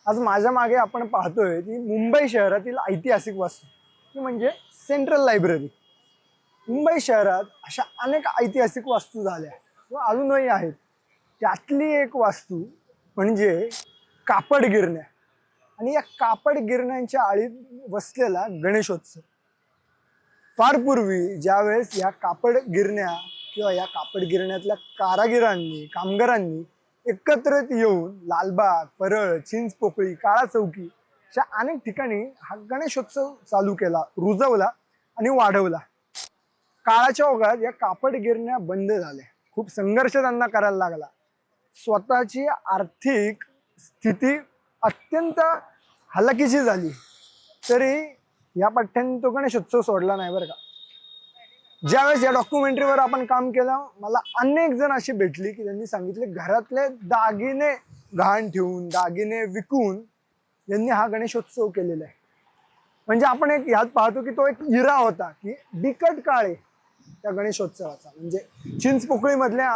आज माझ्या मागे आपण पाहतोय की मुंबई शहरातील ऐतिहासिक वास्तू ती म्हणजे सेंट्रल लायब्ररी। मुंबई शहरात अशा अनेक ऐतिहासिक वास्तू झाल्या व अजूनही आहेत। त्यातली एक वास्तू म्हणजे कापड गिरण्या आणि या कापड गिरण्यांच्या आळीत वसलेला गणेशोत्सव। फार पूर्वी ज्यावेळेस या कापड गिरण्या किंवा या कापड गिरण्यातल्या कारागिरांनी कामगारांनी एकत्रित येऊन लालबाग, परळ, चिंचपोकळी, काळा चौकी अशा अनेक ठिकाणी हा गणेशोत्सव चालू केला, रुजवला आणि वाढवला। काळाच्या ओघात या कापड गिरण्या बंद झाल्या, खूप संघर्ष त्यांना करायला लागला। स्वतःची आर्थिक स्थिती अत्यंत हलाखीची झाली तरी या पठ्ठ्याने तो गणेशोत्सव सोडला नाही बरं का। ज्यावेळेस या डॉक्युमेंटरीवर आपण काम केलं, मला अनेक जण अशी भेटली की त्यांनी सांगितले घरातले दागिने गहाण ठेवून, दागिने विकून यांनी हा गणेशोत्सव केलेला आहे। म्हणजे आपण एक यात पाहतो की तो एक इरा होता की बिकट काळ आहे त्या गणेशोत्सवाचा। म्हणजे चिंचपोकळीमधल्या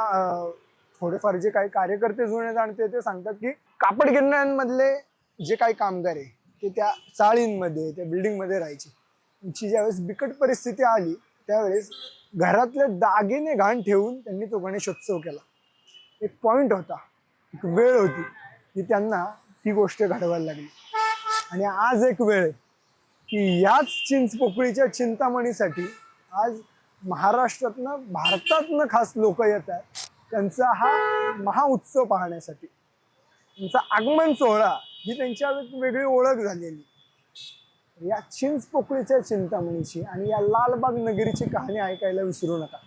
थोडेफार जे काही कार्यकर्ते जुने जाणते ते सांगतात की कापड गिरण्यांमधले जे काही कामगार आहे ते त्या चाळींमध्ये, त्या बिल्डिंगमध्ये राहायचे। त्यांची ज्यावेळेस बिकट परिस्थिती आली त्यावेळेस घरातले दागिने गहाण ठेवून त्यांनी तो गणेशोत्सव केला। एक पॉइंट होता, एक वेळ होती की त्यांना ती गोष्ट घडवायला लागली। आणि आज एक वेळ आहे की याच चिंचपोकळीच्या चिंतामणीसाठी आज महाराष्ट्रातनं, भारतातनं खास लोक येत आहेत त्यांचा हा महाउत्सव पाहण्यासाठी। त्यांचा आगमन सोहळा ही त्यांच्या वेगळी ओळख झालेली। या चिंचपोकळीच्या चिंतामणीची आणि या लालबाग नगरीची कहाणी ऐकायला विसरू नका।